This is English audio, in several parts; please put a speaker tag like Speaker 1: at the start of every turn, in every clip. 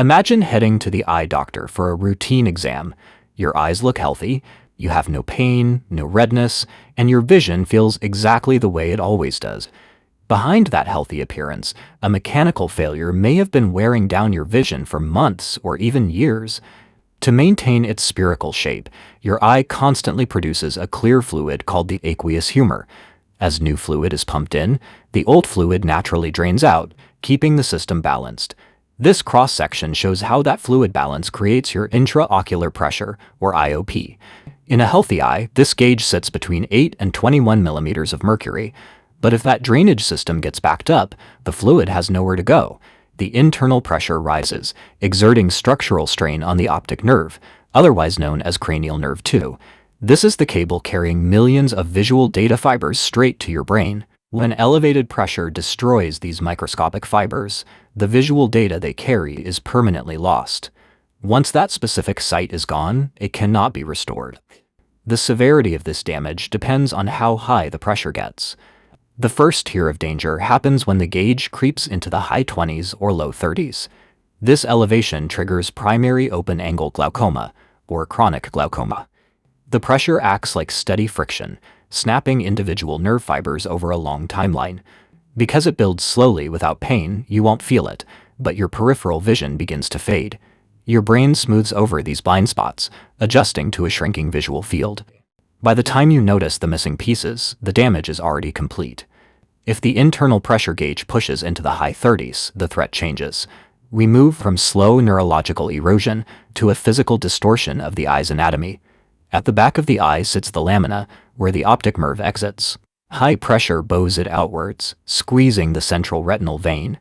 Speaker 1: Imagine heading to the eye doctor for a routine exam. Your eyes look healthy, you have no pain, no redness, and your vision feels exactly the way it always does. Behind that healthy appearance, a mechanical failure may have been wearing down your vision for months or even years. To maintain its spherical shape, your eye constantly produces a clear fluid called the aqueous humor. As new fluid is pumped in, the old fluid naturally drains out, keeping the system balanced. This cross-section shows how that fluid balance creates your intraocular pressure, or IOP. In a healthy eye, this gauge sits between 8 and 21 millimeters of mercury. But if that drainage system gets backed up, the fluid has nowhere to go. The internal pressure rises, exerting structural strain on the optic nerve, otherwise known as cranial nerve 2. This is the cable carrying millions of visual data fibers straight to your brain. When elevated pressure destroys these microscopic fibers, the visual data they carry is permanently lost. Once that specific site is gone, it cannot be restored. The severity of this damage depends on how high the pressure gets. The first tier of danger happens when the gauge creeps into the high 20s or low 30s. This elevation triggers primary open-angle glaucoma, or chronic glaucoma. The pressure acts like steady friction, snapping individual nerve fibers over a long timeline. Because it builds slowly without pain, you won't feel it, but your peripheral vision begins to fade. Your brain smooths over these blind spots, adjusting to a shrinking visual field. By the time you notice the missing pieces, the damage is already complete. If the internal pressure gauge pushes into the high 30s, the threat changes. We move from slow neurological erosion to a physical distortion of the eye's anatomy. At the back of the eye sits the lamina, where the optic nerve exits. High pressure bows it outwards, squeezing the central retinal vein.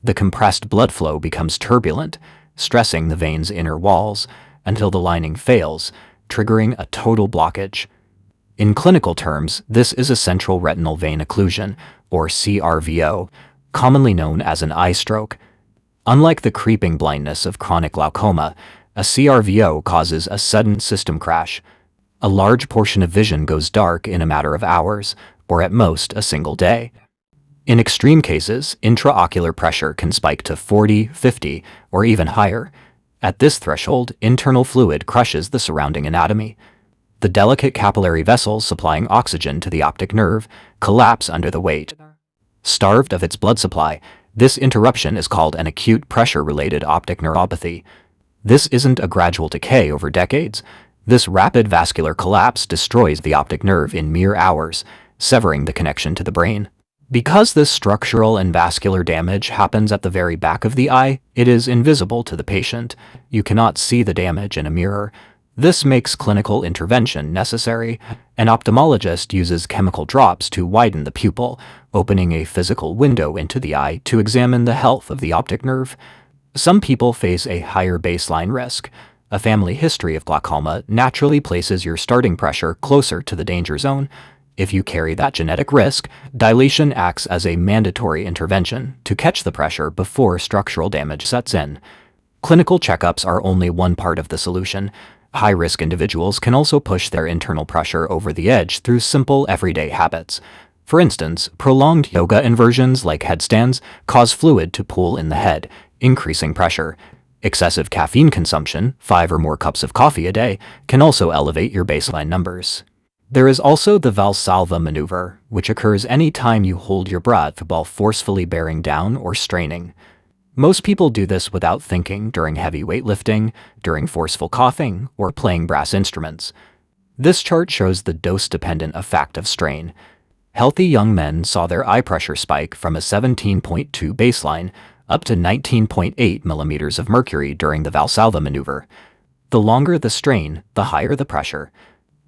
Speaker 1: The compressed blood flow becomes turbulent, stressing the vein's inner walls until the lining fails, triggering a total blockage. In clinical terms, this is a central retinal vein occlusion, or CRVO, commonly known as an eye stroke. Unlike the creeping blindness of chronic glaucoma, a CRVO causes a sudden system crash. A large portion of vision goes dark in a matter of hours, or at most a single day. In extreme cases, intraocular pressure can spike to 40, 50, or even higher. At this threshold, internal fluid crushes the surrounding anatomy. The delicate capillary vessels supplying oxygen to the optic nerve collapse under the weight. Starved of its blood supply, this interruption is called an acute pressure-related optic neuropathy. This isn't a gradual decay over decades. This rapid vascular collapse destroys the optic nerve in mere hours, severing the connection to the brain. Because this structural and vascular damage happens at the very back of the eye, it is invisible to the patient. You cannot see the damage in a mirror. This makes clinical intervention necessary. An ophthalmologist uses chemical drops to widen the pupil, opening a physical window into the eye to examine the health of the optic nerve. Some people face a higher baseline risk. A family history of glaucoma naturally places your starting pressure closer to the danger zone. If you carry that genetic risk, dilation acts as a mandatory intervention to catch the pressure before structural damage sets in. Clinical checkups are only one part of the solution. High-risk individuals can also push their internal pressure over the edge through simple everyday habits. For instance, prolonged yoga inversions like headstands cause fluid to pool in the head, increasing pressure. Excessive caffeine consumption, 5 or more cups of coffee a day, can also elevate your baseline numbers. There is also the Valsalva maneuver, which occurs any time you hold your breath while forcefully bearing down or straining. Most people do this without thinking during heavy weightlifting, during forceful coughing, or playing brass instruments. This chart shows the dose-dependent effect of strain. Healthy young men saw their eye pressure spike from a 17.2 baseline up to 19.8 millimeters of mercury during the Valsalva maneuver. The longer the strain, the higher the pressure.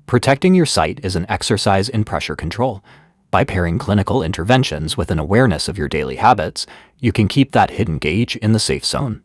Speaker 1: Protecting your sight is an exercise in pressure control. By pairing clinical interventions with an awareness of your daily habits, you can keep that hidden gauge in the safe zone.